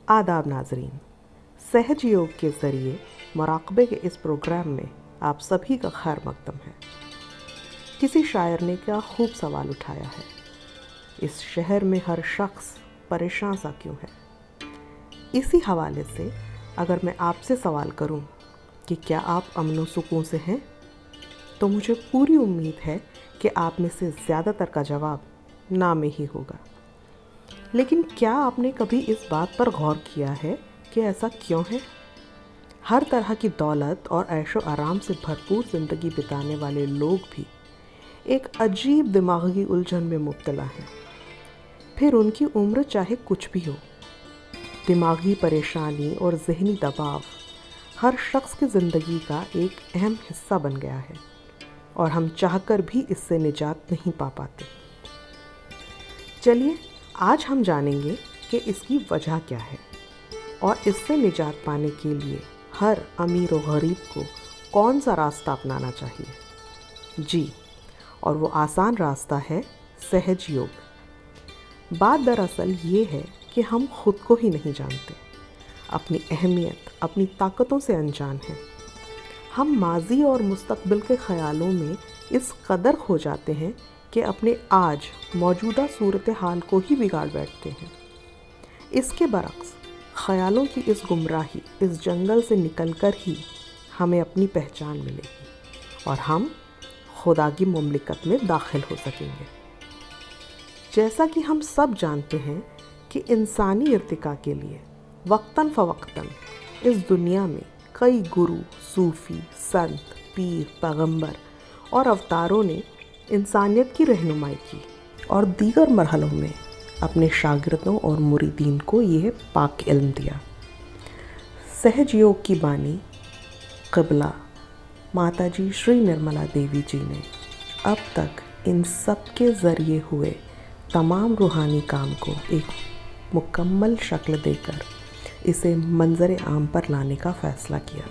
आदाब नाजरीन, सहज योग के ज़रिए मुराक़बे के इस प्रोग्राम में आप सभी का खैर मकदम है। किसी शायर ने क्या खूब सवाल उठाया है, इस शहर में हर शख्स परेशान सा क्यों है। इसी हवाले से अगर मैं आपसे सवाल करूं कि क्या आप अमन व सुकून से हैं, तो मुझे पूरी उम्मीद है कि आप में से ज़्यादातर का जवाब ना में ही होगा। लेकिन क्या आपने कभी इस बात पर गौर किया है कि ऐसा क्यों है? हर तरह की दौलत और ऐशो आराम से भरपूर ज़िंदगी बिताने वाले लोग भी एक अजीब दिमागी उलझन में मुब्तला हैं। फिर उनकी उम्र चाहे कुछ भी हो, दिमागी परेशानी और ज़हनी दबाव हर शख्स की ज़िंदगी का एक अहम हिस्सा बन गया है और हम चाहकर भी इससे निजात नहीं पा पाते। चलिए आज हम जानेंगे कि इसकी वजह क्या है और इससे निजात पाने के लिए हर अमीर और गरीब को कौन सा रास्ता अपनाना चाहिए। जी, और वो आसान रास्ता है सहज योग। बात दरअसल ये है कि हम खुद को ही नहीं जानते, अपनी अहमियत, अपनी ताकतों से अनजान हैं। हम माजी और मुस्तकबिल के ख़यालों में इस कदर खो जाते हैं कि अपने आज मौजूदा सूरत हाल को ही बिगाड़ बैठते हैं। इसके बरक्स ख़यालों की इस गुमराही, इस जंगल से निकलकर ही हमें अपनी पहचान मिलेगी और हम खुदा की मुमलिकत में दाखिल हो सकेंगे। जैसा कि हम सब जानते हैं कि इंसानी इर्तिका के लिए वक्तन फ़वक्तन इस दुनिया में कई गुरु, सूफ़ी, संत, पीर, पैगंबर और अवतारों ने इंसानियत की रहनुमाई की और दीगर मरहलों में अपने शागिर्दों और मुरीदीन को यह पाक इल्म दिया। सहज योग की बानी क़िबला माताजी श्री निर्मला देवी जी ने अब तक इन सब के ज़रिए हुए तमाम रूहानी काम को एक मुकम्मल शक्ल देकर इसे मंज़र आम पर लाने का फ़ैसला किया।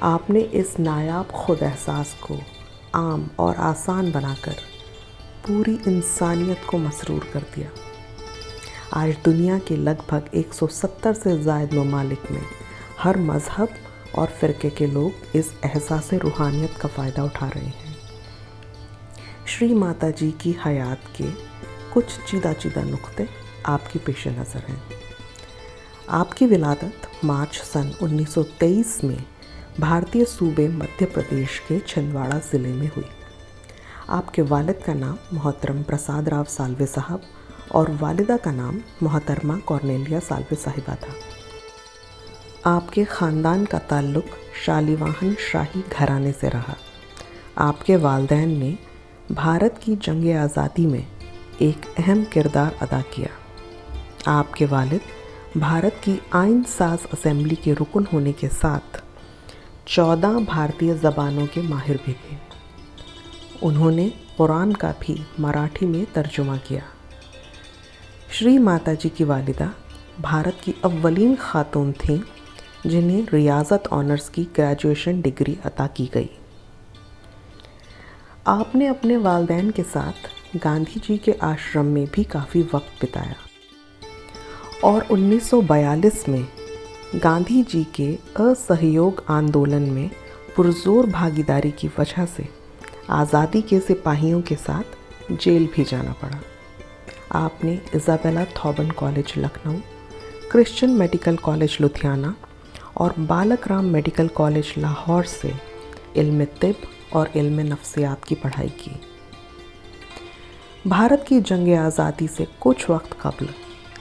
आपने इस नायाब खुद एहसास को आम और आसान बनाकर पूरी इंसानियत को मसरूर कर दिया। आज दुनिया के लगभग 170 से ज़ायद ममालिक में हर मज़हब और फ़िरके के लोग इस एहसास रूहानियत का फ़ायदा उठा रहे हैं। श्री माता जी की हयात के कुछ चीदा चीदा नुक्ते आपकी पेश नज़र हैं। आपकी विलादत मार्च सन 1923 में भारतीय सूबे मध्य प्रदेश के छिंदवाड़ा ज़िले में हुई। आपके वालिद का नाम मोहतरम प्रसाद राव साल्वे साहब और वालिदा का नाम मोहतरमा कॉर्नेलिया साल्वे साहिबा था। आपके ख़ानदान का ताल्लुक़ शालिवाहन शाही घराने से रहा। आपके वालिदैन ने भारत की जंग आज़ादी में एक अहम किरदार अदा किया। आपके वालिद भारत की आइन साज असेंबली के रुकन होने के साथ 14 भारतीय ज़बानों के माहिर भी थे। उन्होंने कुरान का भी मराठी में तर्जुमा किया। श्री माता जी की वालिदा भारत की अव्वलीन खातून थीं जिन्हें रियाज़त ऑनर्स की ग्रेजुएशन डिग्री अता की गई। आपने अपने वालिदैन के साथ गांधी जी के आश्रम में भी काफ़ी वक्त बिताया और 1942 में गांधी जी के असहयोग आंदोलन में पुरजोर भागीदारी की वजह से आज़ादी के सिपाहियों के साथ जेल भी जाना पड़ा। आपने Isabella Thoburn college Lucknow, Christian medical college Ludhiana और बालक राम मेडिकल कॉलेज लाहौर से इल्म तिब और इल्म नफ्सियात की पढ़ाई की। भारत की जंग आज़ादी से कुछ वक्त कबल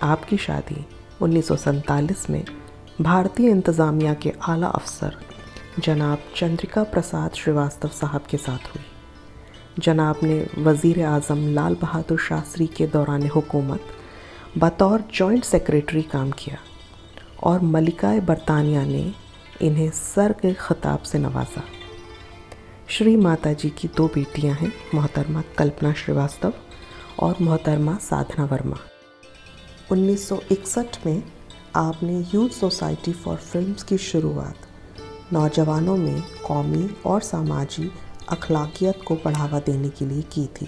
आपकी शादी 1947 में भारतीय इंतज़ामिया के आला अफसर जनाब चंद्रिका प्रसाद श्रीवास्तव साहब के साथ हुई। जनाब ने वज़ीर आज़म लाल बहादुर शास्त्री के दौरान हुकूमत बतौर जॉइंट सेक्रेटरी काम किया और मलिकाए बरतानिया ने इन्हें सर के ख़िताब से नवाजा। श्री माता जी की 2 बेटियां हैं, मोहतरमा कल्पना श्रीवास्तव और मोहतरमा साधना वर्मा। 1961 में आपने यूथ सोसाइटी फॉर फिल्म्स की शुरुआत नौजवानों में कौमी और सामाजिक अखलाकियत को बढ़ावा देने के लिए की थी।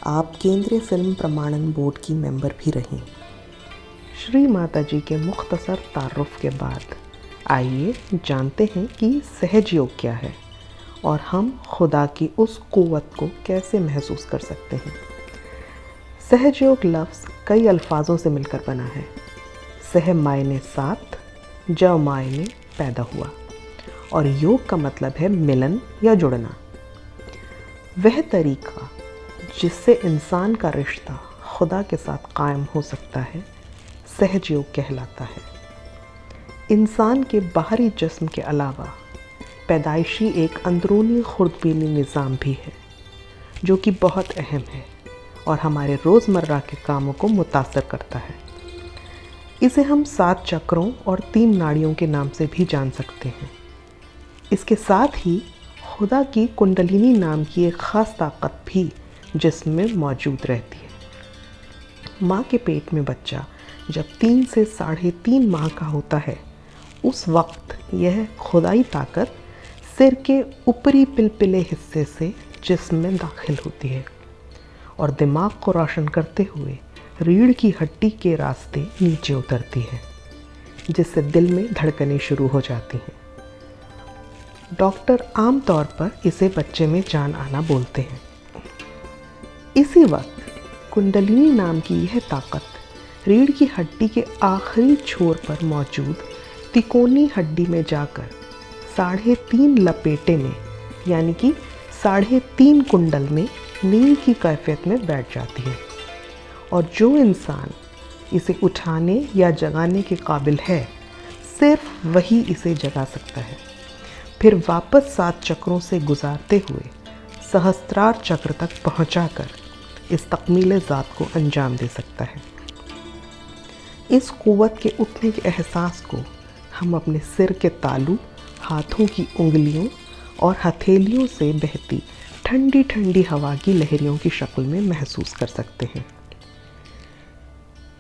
आप केंद्रीय फिल्म प्रमाणन बोर्ड की मेंबर भी रहीं। श्री माता जी के मुख्तसर तारुफ के बाद आइए जानते हैं कि सहज योग क्या है और हम खुदा की उस क़ुव्वत को कैसे महसूस कर सकते हैं। सहज योग लफ्ज़ कई अल्फाजों से मिलकर बना है। सह मायने साथ, ज मायने पैदा हुआ और योग का मतलब है मिलन या जुड़ना। वह तरीका जिससे इंसान का रिश्ता खुदा के साथ कायम हो सकता है सहज योग कहलाता है। इंसान के बाहरी जिस्म के अलावा पैदाइशी एक अंदरूनी खुर्दबीनी निज़ाम भी है जो कि बहुत अहम है और हमारे रोज़मर्रा के कामों को मुतासर करता है। इसे हम 7 चक्रों और 3 नाड़ियों के नाम से भी जान सकते हैं। इसके साथ ही खुदा की कुंडलिनी नाम की एक ख़ास ताकत भी जिस्म में मौजूद रहती है। माँ के पेट में बच्चा जब 3 से 3.5 माह का होता है उस वक्त यह खुदाई ताकत सिर के ऊपरी पिलपिले हिस्से से जिस्म में दाखिल होती है और दिमाग को रोशन करते हुए रीढ़ की हड्डी के रास्ते नीचे उतरती है, जिससे दिल में धड़कनें शुरू हो जाती हैं। डॉक्टर आम तौर पर इसे बच्चे में जान आना बोलते हैं। इसी वक्त कुंडलिनी नाम की यह ताकत रीढ़ की हड्डी के आखिरी छोर पर मौजूद तिकोनी हड्डी में जाकर 3.5 लपेटे में यानी कि 3.5 कुंडल में नींद की कैफियत में बैठ जाती है और जो इंसान इसे उठाने या जगाने के काबिल है सिर्फ वही इसे जगा सकता है। फिर वापस 7 चक्रों से गुजारते हुए सहस्त्रार चक्र तक पहुंचाकर इस तकमील ज़ात को अंजाम दे सकता है। इस क़ुव्वत के उठने के एहसास को हम अपने सिर के तालू, हाथों की उंगलियों और हथेलियों से बहती ठंडी ठंडी हवा की लहरियों की शक्ल में महसूस कर सकते हैं।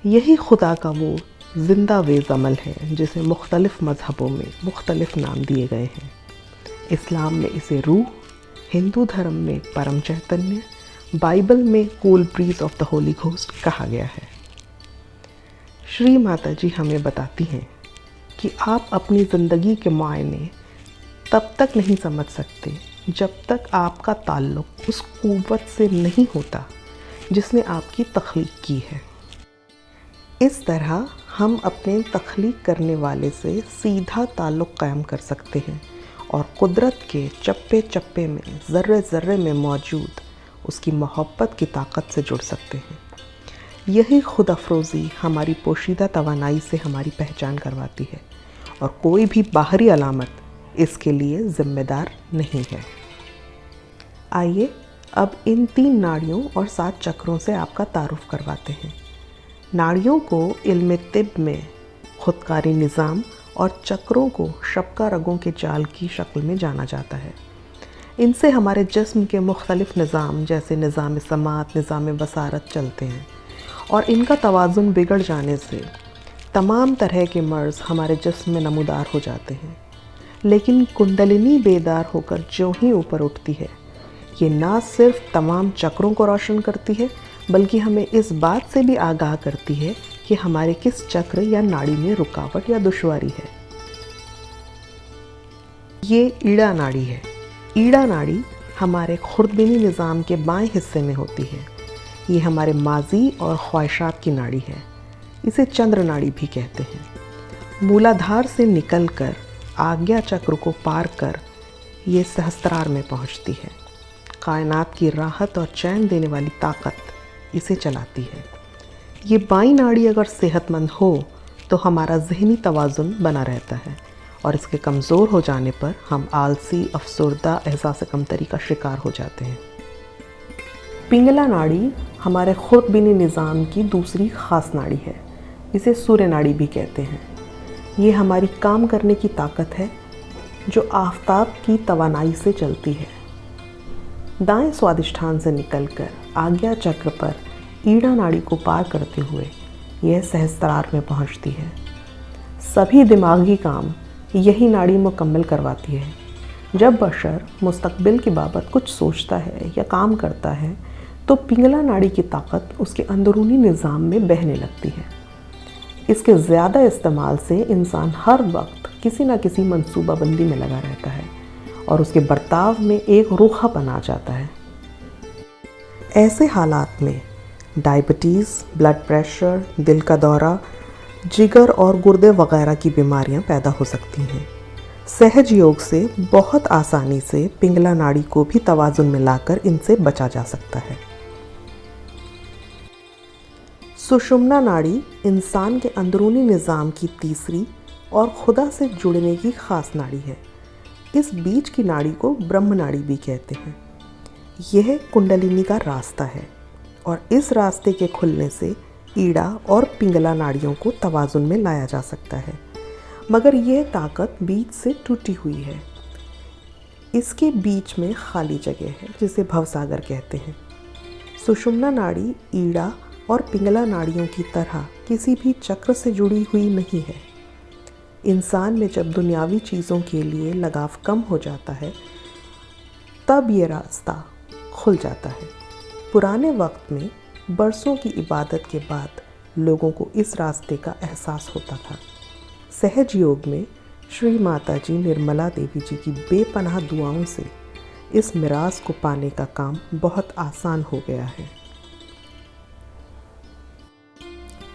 यही खुदा का वो ज़िंदा वेज़ अमल है जिसे मुख्तलिफ़ मज़हबों में मुख्तलिफ़ नाम दिए गए हैं। इस्लाम में इसे रूह, हिंदू धर्म में परम चैतन्य, बाइबल में cool bridge of the Holi ghost कहा गया है। श्री माता जी हमें बताती हैं कि आप अपनी ज़िंदगी के मायने तब तक नहीं समझ सकते जब तक आपका ताल्लुक़ उस क़ुव्वत से नहीं होता जिसने आपकी तख्लीक की है। इस तरह हम अपने तख्लीक करने वाले से सीधा ताल्लुक़ कायम कर सकते हैं और कुदरत के चप्पे चप्पे में ज़र्रे ज़र्रे में मौजूद उसकी मोहब्बत की ताकत से जुड़ सकते हैं। यही खुद अफरोज़ी हमारी पोशीदा तवानाई से हमारी पहचान करवाती है और कोई भी बाहरी अलामत इसके लिए ज़िम्मेदार नहीं है। आइए अब इन 3 नाड़ियों और 7 चक्रों से आपका तारुफ़ करवाते हैं। नाड़ियों को इल्म तिब में खुदकारी निज़ाम और चक्रों को शबका रगों के जाल की शक्ल में जाना जाता है। इनसे हमारे जिस्म के मुख्तलिफ़ निज़ाम जैसे निज़ाम समात, निज़ाम बसारत चलते हैं और इनका तवाज़ुन बिगड़ जाने से तमाम तरह के मर्ज़ हमारे जिस्म में नमूदार हो जाते हैं। लेकिन कुंडलिनी बेदार होकर जो ही ऊपर उठती है ये ना सिर्फ तमाम चक्रों को रोशन करती है बल्कि हमें इस बात से भी आगाह करती है कि हमारे किस चक्र या नाड़ी में रुकावट या दुश्वारी है। ये ईड़ा नाड़ी है। ईड़ा नाड़ी हमारे खुर्दबीनी निज़ाम के बाएं हिस्से में होती है। ये हमारे माजी और ख्वाहिशात की नाड़ी है। इसे चंद्र नाड़ी भी कहते हैं। मूलाधार से निकलकर आज्ञा चक्र को पार कर ये सहस्त्रार में पहुंचती है। कायनात की राहत और चैन देने वाली ताकत इसे चलाती है। ये बाईं नाड़ी अगर सेहतमंद हो तो हमारा ज़हनी तवाज़ुन बना रहता है और इसके कमज़ोर हो जाने पर हम आलसी, अफसरदा, एहसास कमतरी का शिकार हो जाते हैं। पिंगला नाड़ी हमारे खुर्दबीनी निज़ाम की दूसरी ख़ास नाड़ी है। इसे सूर्य नाड़ी भी कहते हैं। ये हमारी काम करने की ताकत है जो आफ़ताब की तवानाई से चलती है। दाएं स्वादिष्ठान से निकलकर आज्ञा चक्र पर ईड़ा नाड़ी को पार करते हुए यह सहस्त्रार में पहुंचती है। सभी दिमागी काम यही नाड़ी मुकम्मल करवाती है। जब बशर मुस्तकबिल की बाबत कुछ सोचता है या काम करता है तो पिंगला नाड़ी की ताकत उसके अंदरूनी निज़ाम में बहने लगती है। इसके ज़्यादा इस्तेमाल से इंसान हर वक्त किसी न किसी मंसूबाबंदी में लगा रहता है और उसके बर्ताव में एक रूखापन आ जाता है। ऐसे हालात में डायबिटीज़, ब्लड प्रेशर, दिल का दौरा, जिगर और गुर्दे वगैरह की बीमारियां पैदा हो सकती हैं। सहज योग से बहुत आसानी से पिंगला नाड़ी को भी तवाज़ुन में लाकर इनसे बचा जा सकता है। सुषुम्ना नाड़ी इंसान के अंदरूनी निज़ाम की तीसरी और खुदा से जुड़ने की ख़ास नाड़ी है। इस बीच की नाड़ी को ब्रह्म नाड़ी भी कहते हैं। यह कुंडलिनी का रास्ता है और इस रास्ते के खुलने से ईड़ा और पिंगला नाड़ियों को तवाज़ुन में लाया जा सकता है, मगर यह ताकत बीच से टूटी हुई है। इसके बीच में खाली जगह है जिसे भवसागर कहते हैं। सुषुम्ना नाड़ी ईड़ा और पिंगला नाड़ियों की तरह किसी भी चक्र से जुड़ी हुई नहीं है। इंसान में जब दुनियावी चीज़ों के लिए लगाव कम हो जाता है तब ये रास्ता खुल जाता है। पुराने वक्त में बरसों की इबादत के बाद लोगों को इस रास्ते का एहसास होता था। सहज योग में श्री माता जी निर्मला देवी जी की बेपनाह दुआओं से इस मिराज को पाने का काम बहुत आसान हो गया है।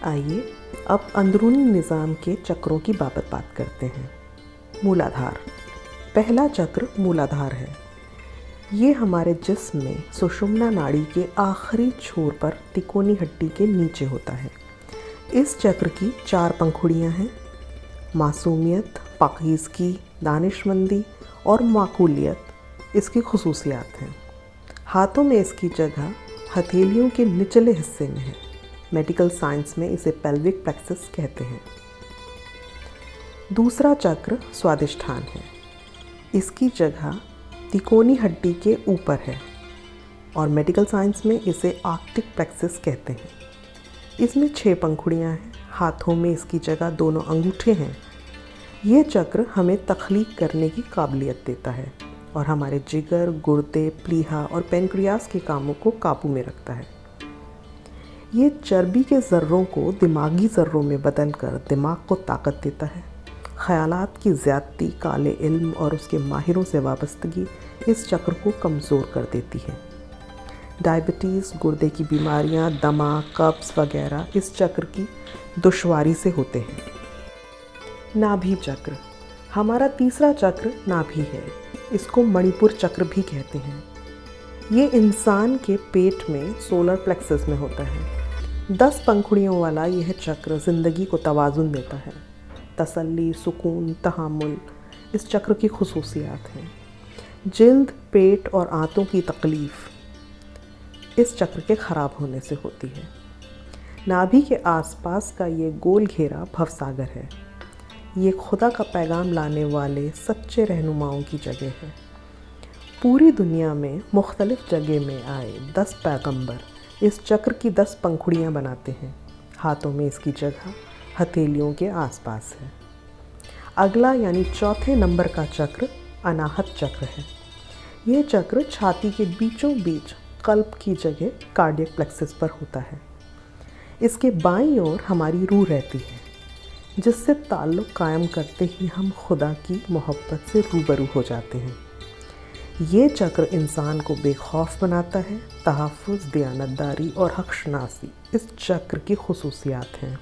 आइए अब अंदरूनी निज़ाम के चक्रों की बात करते हैं। मूलाधार। पहला चक्र मूलाधार है। ये हमारे जिस्म में सुषुम्ना नाड़ी के आखिरी छोर पर तिकोनी हड्डी के नीचे होता है। इस चक्र की 4 पंखुड़ियाँ हैं। मासूमियत, पाकीज़गी, दानिशमंदी और माकूलियत इसकी खुसूसियात हैं। हाथों में इसकी जगह हथेलियों के निचले हिस्से में है। मेडिकल साइंस में इसे पेल्विक प्लेक्सस कहते हैं। दूसरा चक्र स्वादिष्ठान है। इसकी जगह तिकोनी हड्डी के ऊपर है और मेडिकल साइंस में इसे आर्क्टिक प्लेक्सस कहते हैं। इसमें 6 पंखुड़ियाँ हैं। हाथों में इसकी जगह दोनों अंगूठे हैं। ये चक्र हमें तख्लीक करने की काबिलियत देता है और हमारे जिगर, गुर्दे, प्लीहा और पेनक्रियास के कामों को काबू में रखता है। ये चर्बी के ज़र्रों को दिमागी ज़र्रों में बदलकर दिमाग को ताकत देता है। ख़यालात की ज़्यादती, काले इल्म और उसके माहिरों से वाबस्तगी इस चक्र को कमज़ोर कर देती है। डायबिटीज़, गुर्दे की बीमारियां, दमा, कब्ज़ वगैरह इस चक्र की दुश्वारी से होते हैं। नाभि चक्र। हमारा तीसरा चक्र नाभि है। इसको मणिपुर चक्र भी कहते हैं। ये इंसान के पेट में सोलर प्लेक्सस में होता है। 10 पंखुड़ियों वाला यह चक्र ज़िंदगी को तवाज़ुन देता है। तसल्ली, सुकून, तहामुल इस चक्र की खुसूसियात हैं। जिल्द, पेट और आंतों की तकलीफ़ इस चक्र के ख़राब होने से होती है। नाभि के आसपास का ये गोल घेरा भवसागर है। ये खुदा का पैगाम लाने वाले सच्चे रहनुमाओं की जगह है। पूरी दुनिया में मुख्तलिफ़ जगह में आए 10 पैगंबर इस चक्र की 10 पंखुड़ियाँ बनाते हैं। हाथों में इसकी जगह हथेलियों के आसपास है। अगला यानी चौथे नंबर का चक्र अनाहत चक्र है। यह चक्र छाती के बीचों बीच कल्प की जगह कार्डियक प्लेक्सस पर होता है। इसके बाईं ओर हमारी रूह रहती है, जिससे ताल्लुक़ कायम करते ही हम खुदा की मोहब्बत से रूबरू हो जाते हैं। ये चक्र इंसान को बेखौफ बनाता है। तहफ़्फ़ुज़, दयानतदारी और हक़शनासी इस चक्र की खुसूसियात हैं।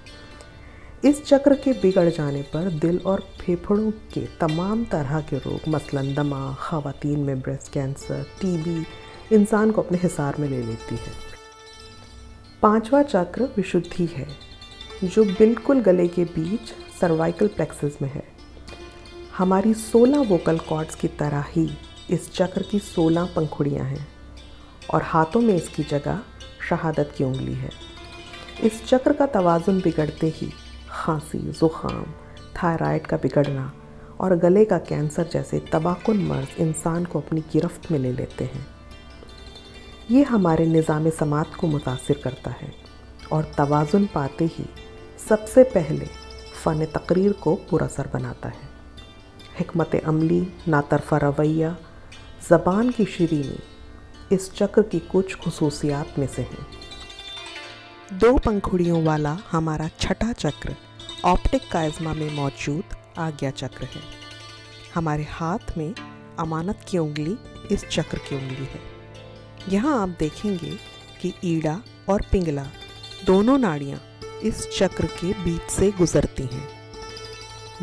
इस चक्र के बिगड़ जाने पर दिल और फेफड़ों के तमाम तरह के रोग, मसलन दमा, ख़वातीन में ब्रेस्ट कैंसर, टीबी इंसान को अपने हिसार में ले लेती है। 5वां चक्र विशुद्धि है, जो बिल्कुल गले के बीच सर्वाइकल प्लेक्सस में है। हमारी 16 वोकल कॉर्ड्स की तरह ही इस चक्र की 16 पंखुड़ियाँ हैं और हाथों में इसकी जगह शहादत की उंगली है। इस चक्र का तवाज़ुन बिगड़ते ही खांसी, ज़ुकाम, थायराइड का बिगड़ना और गले का कैंसर जैसे तबाकुन मर्ज़ इंसान को अपनी गिरफ्त में ले लेते हैं। ये हमारे निज़ाम समात को मुतासिर करता है और तवाज़ुन पाते ही सबसे पहले फ़न तकरीर को पुरअसर बनाता है। हिकमत अमली, नातरफा रवैया, ज़बान की शीरीनी इस चक्र की कुछ खुसूसियात में से हैं। 2 पंखुड़ियों वाला हमारा छठा चक्र ऑप्टिक काइज़्मा में मौजूद आज्ञा चक्र है। हमारे हाथ में अमानत की उंगली इस चक्र की उंगली है। यहाँ आप देखेंगे कि ईड़ा और पिंगला दोनों नाड़ियाँ इस चक्र के बीच से गुजरती हैं।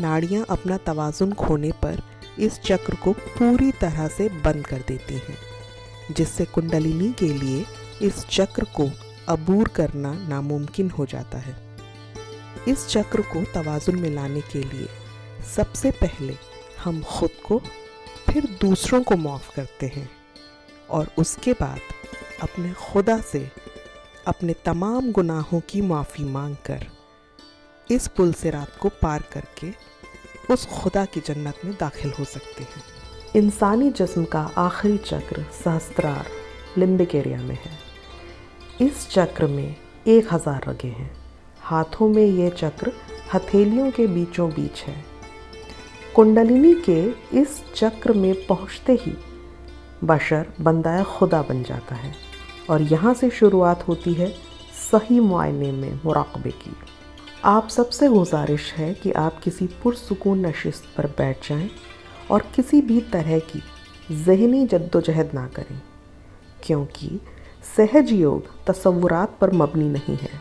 नाड़ियाँ अपना तवाज़ुन खोने पर इस चक्र को पूरी तरह से बंद कर देती हैं, जिससे कुंडलिनी के लिए इस चक्र को अबूर करना नामुमकिन हो जाता है। इस चक्र को तवाज़ुन में लाने के लिए सबसे पहले हम खुद को, फिर दूसरों को माफ़ करते हैं और उसके बाद अपने खुदा से अपने तमाम गुनाहों की माफ़ी मांगकर इस पुल से रात को पार करके उस खुदा की जन्नत में दाखिल हो सकते हैं। इंसानी जिस्म का आखिरी चक्र सहस्त्रार लिम्बिक एरिया में है। इस चक्र में 1000 रगें हैं। हाथों में ये चक्र हथेलियों के बीचों बीच है। कुंडलिनी के इस चक्र में पहुँचते ही बशर बंदाए खुदा बन जाता है और यहाँ से शुरुआत होती है सही मुआयने में मुराक़बे की। आप सबसे गुजारिश है कि आप किसी पुरसुकून नशिस्त पर बैठ जाएं और किसी भी तरह की ज़हनी जद्दोजहद ना करें, क्योंकि सहज योग तसव्वुरात पर मबनी नहीं है।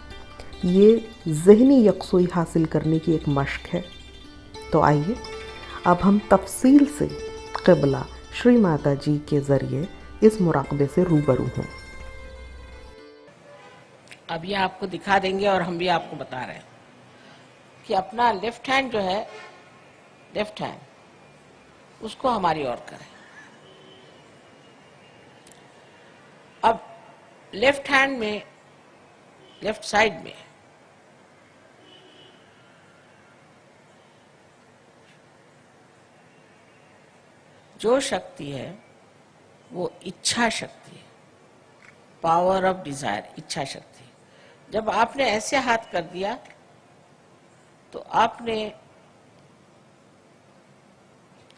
ये ज़हनी यकसुई हासिल करने की एक मश्क है। तो आइए अब हम तफसील से क़िबला श्री माता जी के ज़रिए इस मुराक़बे से रूबरू हों। अब ये आपको दिखा देंगे और हम भी आपको बता रहे हैं कि अपना लेफ्ट हैंड जो है, लेफ्ट हैंड उसको हमारी ओर करें। अब लेफ्ट हैंड में, लेफ्ट साइड में जो शक्ति है वो इच्छा शक्ति है, पावर ऑफ डिजायर, इच्छा शक्ति। जब आपने ऐसे हाथ कर दिया तो आपने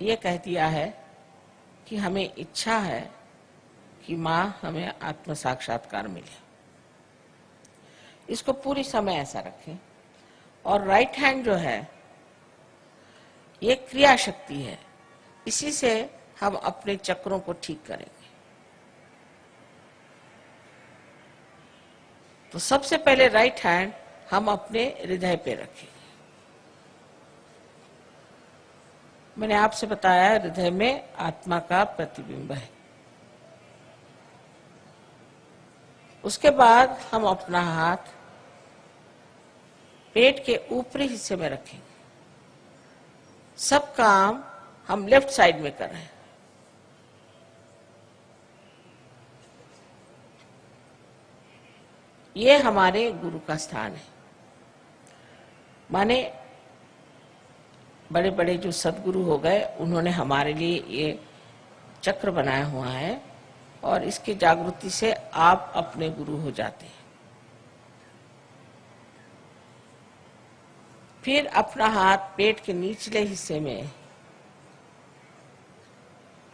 ये कह दिया है कि हमें इच्छा है कि माँ हमें आत्म साक्षात्कार मिले। इसको पूरी समय ऐसा रखें। और राइट हैंड जो है ये क्रिया शक्ति है, इसी से हम अपने चक्रों को ठीक करेंगे। तो सबसे पहले राइट हैंड हम अपने हृदय पे रखेंगे। मैंने आपसे बताया हृदय में आत्मा का प्रतिबिंब है। उसके बाद हम अपना हाथ पेट के ऊपरी हिस्से में रखेंगे। सब काम हम लेफ्ट साइड में कर रहे हैं। ये हमारे गुरु का स्थान है। माने बड़े बड़े जो सदगुरु हो गए उन्होंने हमारे लिए ये चक्र बनाया हुआ है और इसकी जागृति से आप अपने गुरु हो जाते हैं। फिर अपना हाथ पेट के निचले हिस्से में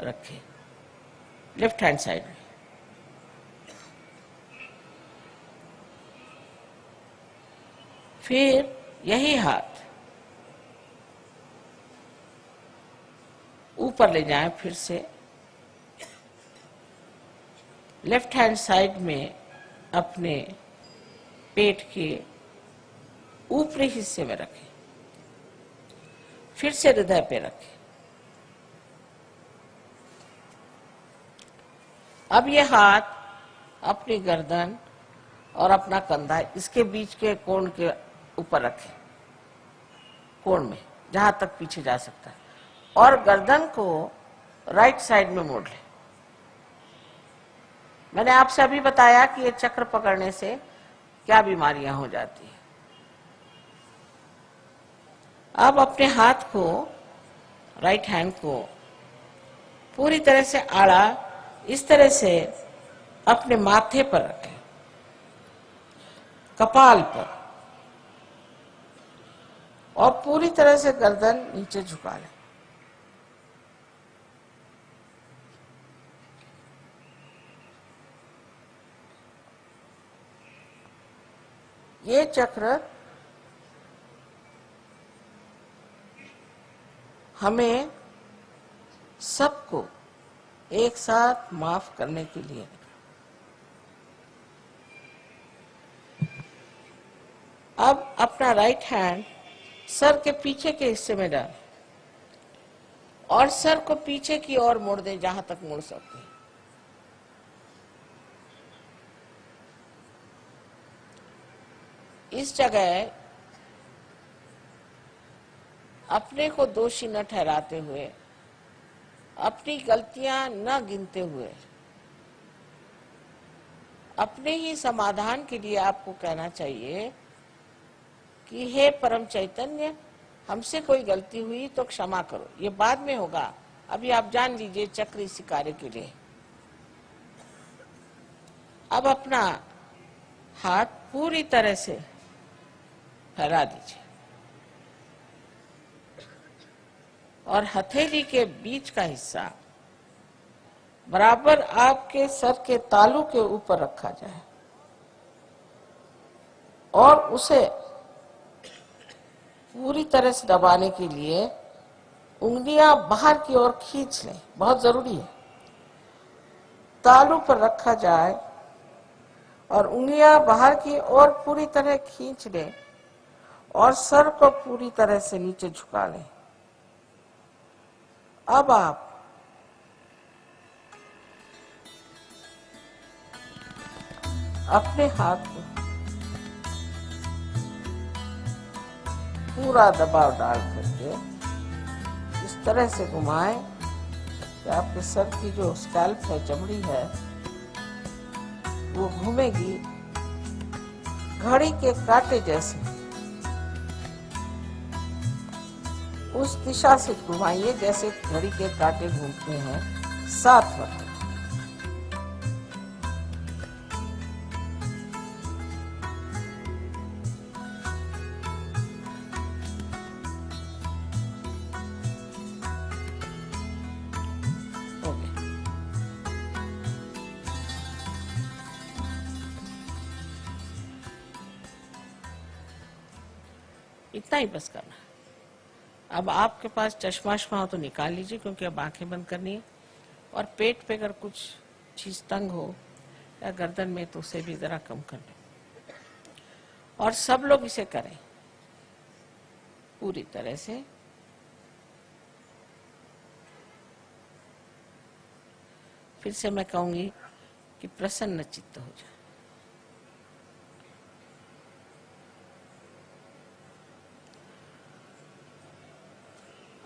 रखें, लेफ्ट हैंड साइड में। फिर यही हाथ ऊपर ले जाएं, फिर से लेफ्ट हैंड साइड में अपने पेट के ऊपरी हिस्से में रखें, फिर से हृदय पे रखें। अब ये हाथ अपनी गर्दन और अपना कंधा इसके बीच के कोण के ऊपर रखें, कोण में जहां तक पीछे जा सकता है, और गर्दन को राइट साइड में मोड़ लें। मैंने आपसे अभी बताया कि ये चक्र पकड़ने से क्या बीमारियां हो जाती है। अब अपने हाथ को, राइट हैंड को पूरी तरह से आड़ा इस तरह से अपने माथे पर रखें, कपाल पर, और पूरी तरह से गर्दन नीचे झुका लें। ये चक्र हमें सबको एक साथ माफ करने के लिए। अब अपना राइट हैंड सर के पीछे के हिस्से में डालें और सर को पीछे की ओर मोड़ दें जहां तक मोड़ सकते हैं। इस जगह अपने को दोषी न ठहराते हुए, अपनी गलतियां न गिनते हुए, अपने ही समाधान के लिए आपको कहना चाहिए कि हे परम चैतन्य, हमसे कोई गलती हुई तो क्षमा करो। ये बाद में होगा, अभी आप जान लीजिए चक्र इसी कार्य के लिए। अब अपना हाथ पूरी तरह से फैला दीजिए और हथेली के बीच का हिस्सा बराबर आपके सर के तालू के ऊपर रखा जाए और उसे पूरी तरह से दबाने के लिए उंगलियां बाहर की ओर खींच लें, बहुत जरूरी है। तालू पर रखा जाए और उंगलियां बाहर की ओर पूरी तरह खींच लें और सर को पूरी तरह से नीचे झुका लें। अब आप अपने हाथ को पूरा दबाव डाल करके इस तरह से घुमाएं कि आपके सर की जो स्कैल्प है, चमड़ी है, वो घूमेगी घड़ी के कांटे जैसे। उस दिशा से घुमाइए जैसे घड़ी के कांटे घूमते हैं, 7 बार। इतना ही बस करना। अब आपके पास चश्मा हो तो निकाल लीजिए, क्योंकि अब आंखें बंद करनी है। और पेट पे अगर कुछ चीज तंग हो या गर्दन में तो उसे भी जरा कम कर लें। और सब लोग इसे करें पूरी तरह से। फिर से मैं कहूंगी कि प्रसन्न चित्त हो जाए।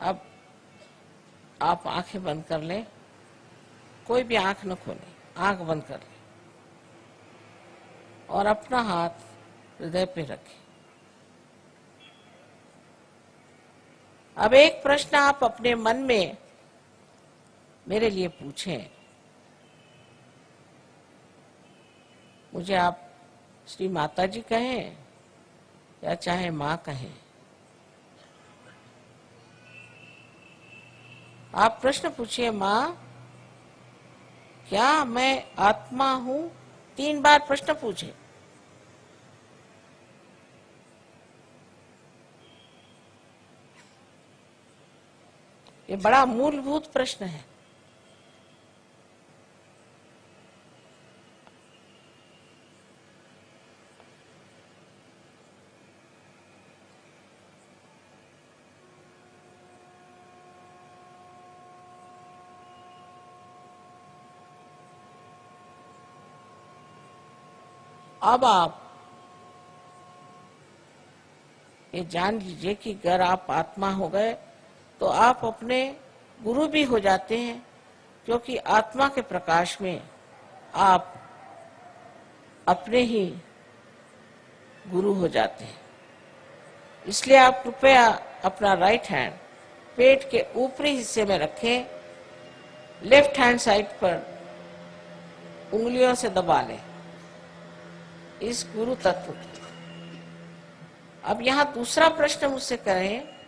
अब आप आंखें बंद कर लें, कोई भी आंख न खोलें, आंख बंद कर लें और अपना हाथ हृदय पे रखें। अब एक प्रश्न आप अपने मन में मेरे लिए पूछें। मुझे आप श्री माता जी कहें या चाहे माँ कहें, आप प्रश्न पूछिए, माँ क्या मैं आत्मा हूं? 3 बार प्रश्न पूछे। ये बड़ा मूलभूत प्रश्न है। अब आप ये जान लीजिए कि अगर आप आत्मा हो गए तो आप अपने गुरु भी हो जाते हैं, क्योंकि आत्मा के प्रकाश में आप अपने ही गुरु हो जाते हैं। इसलिए आप कृपया अपना राइट हैंड पेट के ऊपरी हिस्से में रखें, लेफ्ट हैंड साइड पर उंगलियों से दबा लें इस गुरु तत्व को। अब यहां दूसरा प्रश्न मुझसे करें,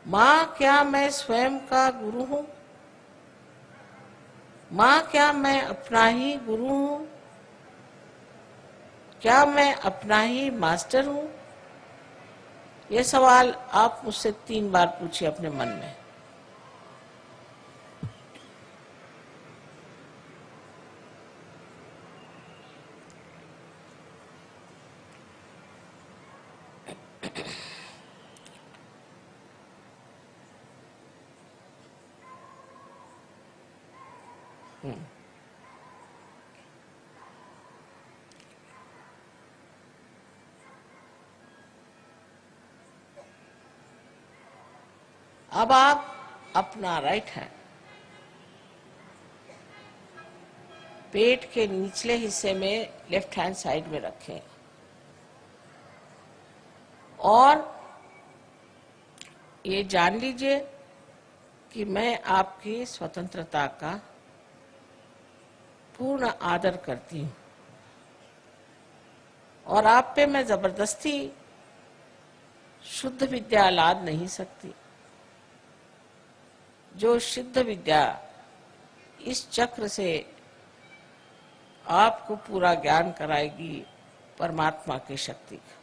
मां क्या मैं स्वयं का गुरु हूं? मां क्या मैं अपना ही गुरु हूं? क्या मैं अपना ही मास्टर हूं? ये सवाल आप मुझसे 3 बार पूछिए अपने मन में। अब आप अपना राइट हैंड पेट के निचले हिस्से में लेफ्ट हैंड साइड में रखें और ये जान लीजिए कि मैं आपकी स्वतंत्रता का पूर्ण आदर करती हूं और आप पे मैं जबरदस्ती शुद्ध विद्या लाद नहीं सकती। जो शुद्ध विद्या इस चक्र से आपको पूरा ज्ञान कराएगी परमात्मा की शक्ति का।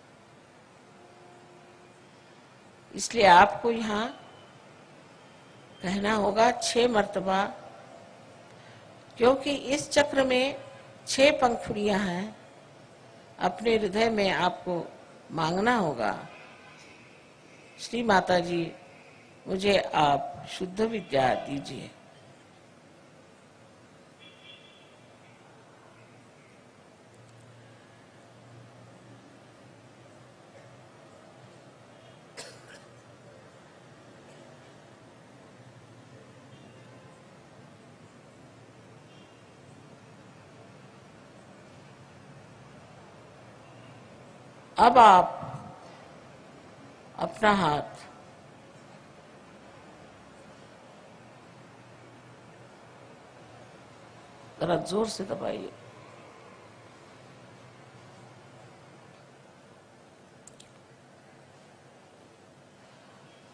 इसलिए आपको यहाँ कहना होगा 6 मर्तबा, क्योंकि इस चक्र में 6 पंखुड़ियां हैं। अपने हृदय में आपको मांगना होगा, श्री माता जी मुझे आप शुद्ध विद्या दीजिए। अब आप अपना हाथ जरा जोर से दबाइए।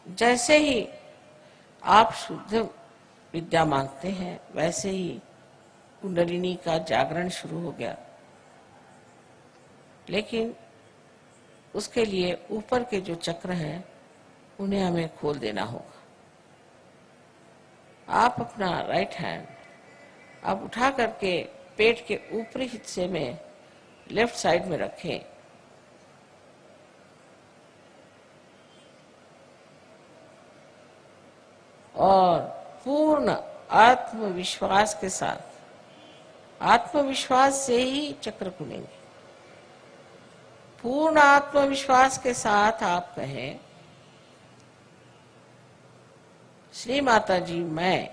जैसे ही आप शुद्ध विद्या मांगते हैं वैसे ही कुंडलिनी का जागरण शुरू हो गया। लेकिन उसके लिए ऊपर के जो चक्र हैं उन्हें हमें खोल देना होगा। आप अपना राइट हैंड अब उठा करके पेट के ऊपरी हिस्से में लेफ्ट साइड में रखें और पूर्ण आत्मविश्वास के साथ, आत्मविश्वास से ही चक्र खुलेंगे। पूर्ण आत्मविश्वास के साथ आप कहें, श्री माता जी मैं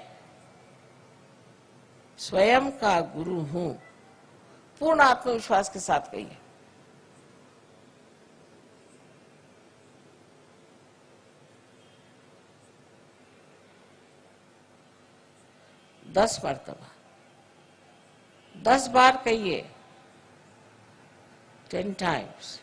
स्वयं का गुरु हूं। पूर्ण आत्मविश्वास के साथ कहिए। दस मर्तबा 10 बार कहिए, 10 times।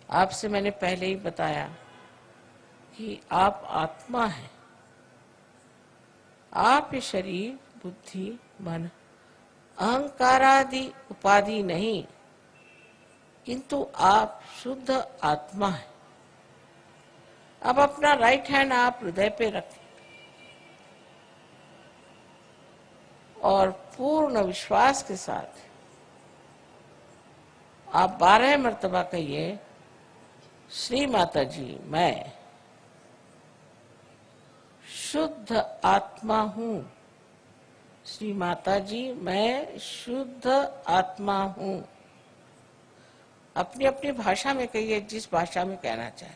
आपसे मैंने पहले ही बताया कि आप आत्मा हैं। आप ये शरीर, बुद्धि, मन, अहंकार आदि उपाधि नहीं, किंतु आप शुद्ध आत्मा हैं। अब अपना राइट हैंड आप हृदय पे रखें और पूर्ण विश्वास के साथ आप 12 मर्तबा कहिए, श्री माता जी मैं शुद्ध आत्मा हूं। श्री माता जी मैं शुद्ध आत्मा हूं। अपनी अपनी भाषा में कहिए, जिस भाषा में कहना चाहे।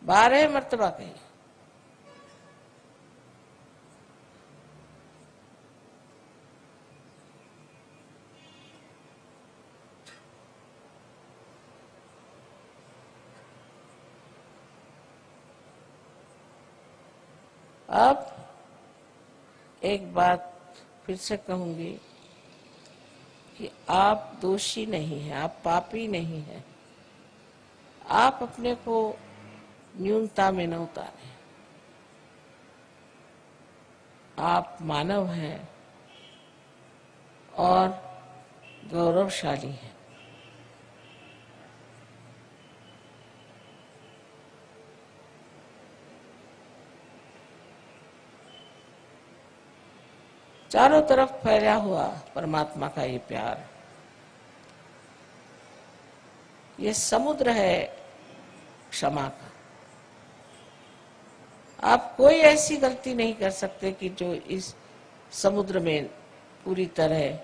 12 मर्तबा कहिए। अब एक बात फिर से कहूंगी कि आप दोषी नहीं हैं, आप पापी नहीं हैं। आप अपने को न्यूनता में न उतारें। आप मानव हैं और गौरवशाली हैं। चारों तरफ फैला हुआ परमात्मा का ये प्यार, ये समुद्र है क्षमा का। आप कोई ऐसी गलती नहीं कर सकते कि जो इस समुद्र में पूरी तरह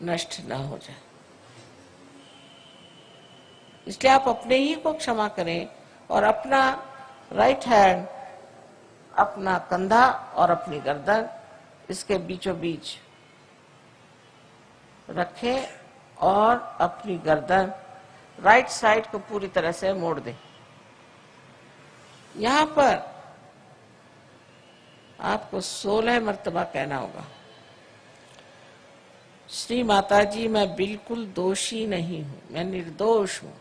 नष्ट ना हो जाए। इसलिए आप अपने ही को क्षमा करें और अपना राइट हैंड, अपना कंधा और अपनी गर्दन इसके बीचों बीच रखें और अपनी गर्दन राइट साइड को पूरी तरह से मोड़ दें। यहां पर आपको 16 मर्तबा कहना होगा, श्री माता जी मैं बिल्कुल दोषी नहीं हूं, मैं निर्दोष हूं।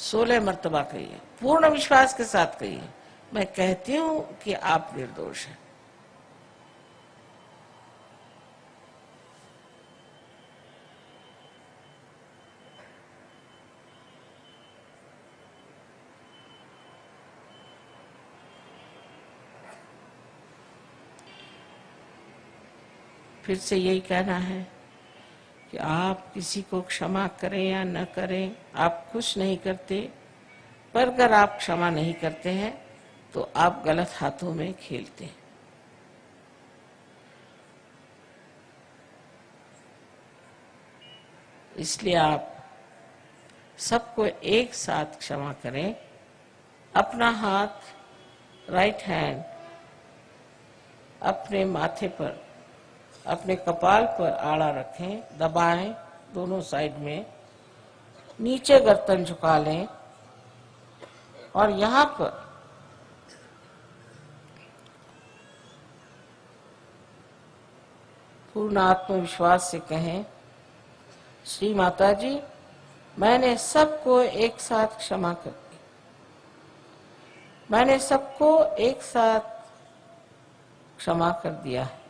16 मर्तबा कहिए, पूर्ण विश्वास के साथ कहिए, मैं कहती हूं कि आप निर्दोष हैं। फिर से यही कहना है कि आप किसी को क्षमा करें या न करें, आप कुछ नहीं करते, पर अगर आप क्षमा नहीं करते हैं तो आप गलत हाथों में खेलते हैं। इसलिए आप सबको एक साथ क्षमा करें। अपना हाथ राइट हैंड अपने माथे पर, अपने कपाल पर आड़ा रखें, दबाएं दोनों साइड में, नीचे गर्दन झुका लें और यहां पर पूर्ण आत्मविश्वास से कहें, श्री माता जी मैंने सबको एक साथ क्षमा कर दी, मैंने सबको एक साथ क्षमा कर दिया है।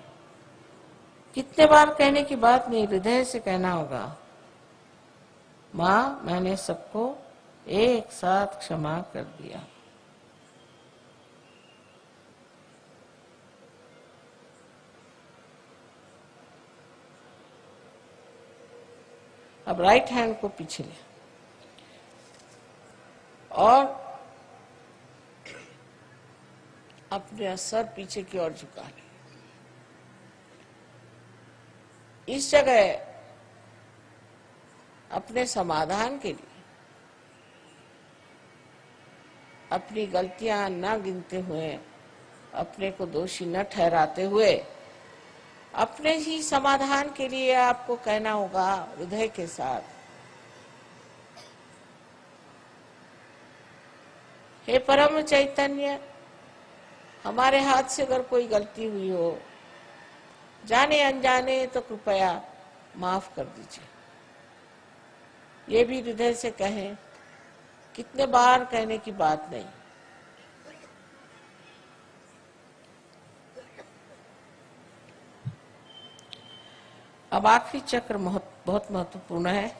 कितने बार कहने की बात नहीं, हृदय से कहना होगा, माँ मैंने सबको एक साथ क्षमा कर दिया। अब राइट हैंड को पीछे ले और अपने सर पीछे की ओर झुका ले। इस जगह अपने समाधान के लिए, अपनी गलतियां न गिनते हुए, अपने को दोषी न ठहराते हुए, अपने ही समाधान के लिए आपको कहना होगा हृदय के साथ, हे परम चैतन्य, हमारे हाथ से अगर कोई गलती हुई हो, जाने अनजाने, तो कृपया माफ कर दीजिए। ये भी हृदय से कहें, कितने बार कहने की बात नहीं। अब आखिरी चक्र बहुत महत्वपूर्ण है।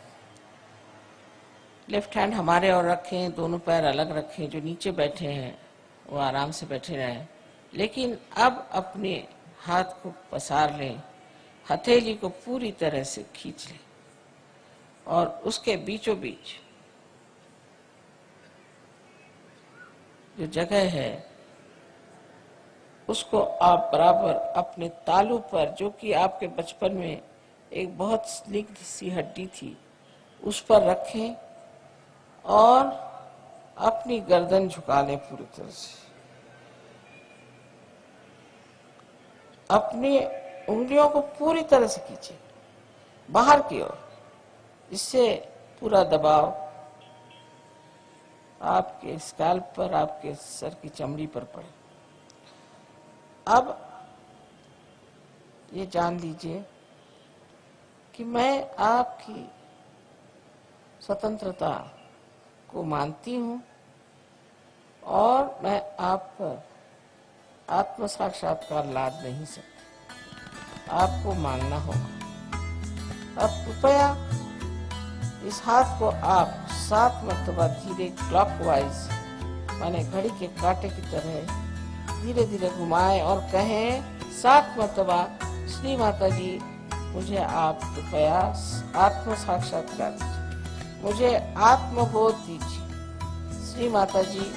लेफ्ट हैंड हमारे और रखें, दोनों पैर अलग रखें, जो नीचे बैठे हैं वो आराम से बैठे रहें, लेकिन अब अपने हाथ को पसार लें, हथेली को पूरी तरह से खींच लें और उसके बीचों बीच जो जगह है उसको आप बराबर अपने तालू पर, जो कि आपके बचपन में एक बहुत स्निग्ध सी हड्डी थी, उस पर रखें और अपनी गर्दन झुका लें पूरी तरह से। अपनी उंगलियों को पूरी तरह से खींचे बाहर की ओर, इससे पूरा दबाव आपके स्कैल्प पर, आपके सर की चमड़ी पर पड़े। अब ये जान लीजिए कि मैं आपकी स्वतंत्रता को मानती हूँ और मैं आप पर आत्म साक्षात्कार लाद नहीं सकती। आपको मानना होगा। अब कृपया इस हाथ को आप 7 मरतबा धीरे क्लॉकवाइज माने घड़ी के कांटे की तरह धीरे धीरे घुमाएं और कहें 7 मरतबा, श्री माता जी मुझे आप कृपया आत्म साक्षात्कार दीजिए, मुझे आत्मबोध दीजिए। श्री माता जी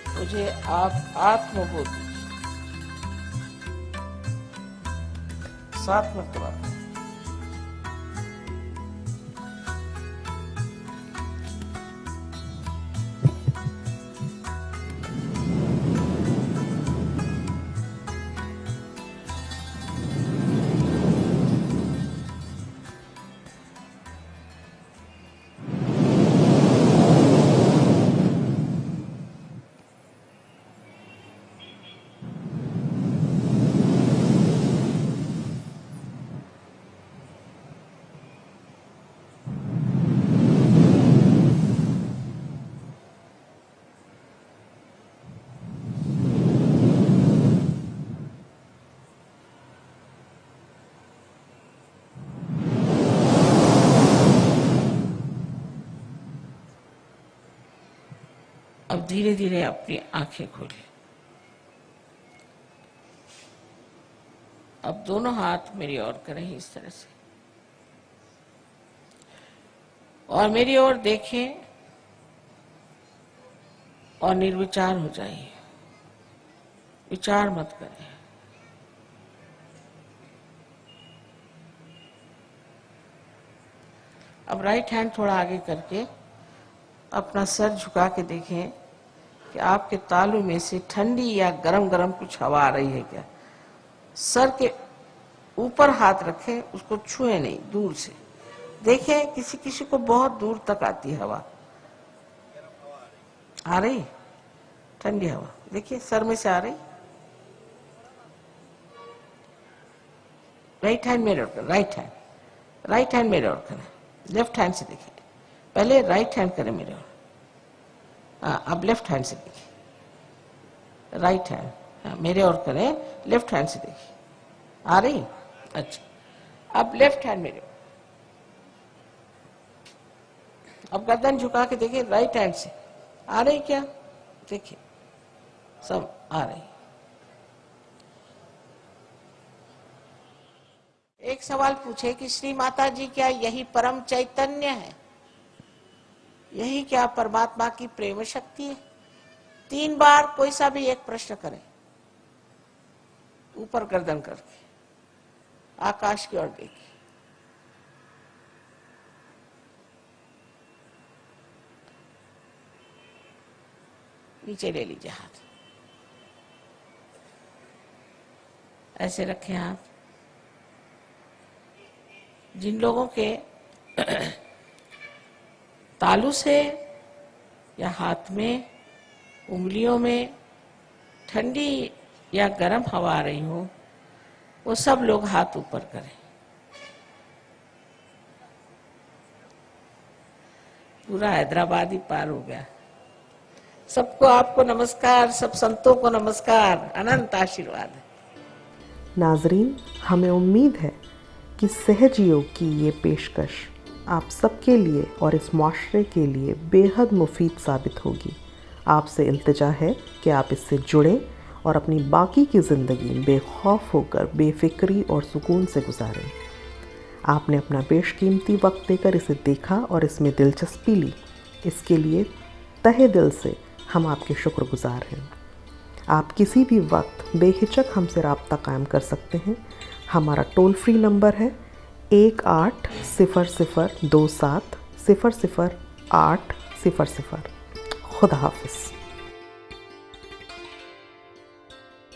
मुझे आप आत्मबोध दीजिए। 7 मरतबा। अब धीरे धीरे अपनी आंखें खोलें। अब दोनों हाथ मेरी ओर करें इस तरह से और मेरी ओर देखें और निर्विचार हो जाइए, विचार मत करें। अब राइट हैंड थोड़ा आगे करके अपना सर झुका के देखें कि आपके तालू में से ठंडी या गरम गरम कुछ हवा आ रही है क्या। सर के ऊपर हाथ रखें, उसको छुए नहीं, दूर से देखें। किसी किसी को बहुत दूर तक आती है हवा, आ रही ठंडी हवा, देखिए सर में से आ रही। राइट हैंड मेरे ओर, राइट हैंड मेरे ओर करें, लेफ्ट हैंड से देखिए। पहले राइट हैंड करें मेरे ओर, अब लेफ्ट हैंड से देखिए। राइट हैंड मेरे ओर करें, लेफ्ट हैंड से देखिए, आ रही। अच्छा, अब लेफ्ट हैंड मेरे ओर। अब गर्दन झुका के देखिए, राइट हैंड से आ रही क्या, देखिए सब आ रही। एक सवाल पूछे कि श्री माता जी क्या यही परम चैतन्य है, यही क्या परमात्मा की प्रेम शक्ति है? 3 बार कोई सा भी एक प्रश्न करें, ऊपर गर्दन करके आकाश की ओर देखिए। नीचे ले लीजिए हाथ, ऐसे रखें हाथ। जिन लोगों के तालू से या हाथ में, उंगलियों में ठंडी या गर्म हवा आ रही हो, वो सब लोग हाथ ऊपर करें। पूरा हैदराबाद ही पार हो गया। सबको आपको नमस्कार, सब संतों को नमस्कार, अनंत आशीर्वाद है। नाजरीन, हमें उम्मीद है कि सहज योग की ये पेशकश आप सबके लिए और इस माशरे के लिए बेहद मुफीद साबित होगी। आपसे इल्तिजा है कि आप इससे जुड़ें और अपनी बाकी की ज़िंदगी बेखौफ होकर बेफिक्री और सुकून से गुजारें। आपने अपना बेशकीमती वक्त देकर इसे देखा और इसमें दिलचस्पी ली, इसके लिए तहे दिल से हम आपके शुक्रगुजार हैं। आप किसी भी वक्त बेहिचक हमसे रब्ता कायम कर सकते हैं। हमारा टोल फ्री नंबर है 180027008000। खुदा हाफिज़।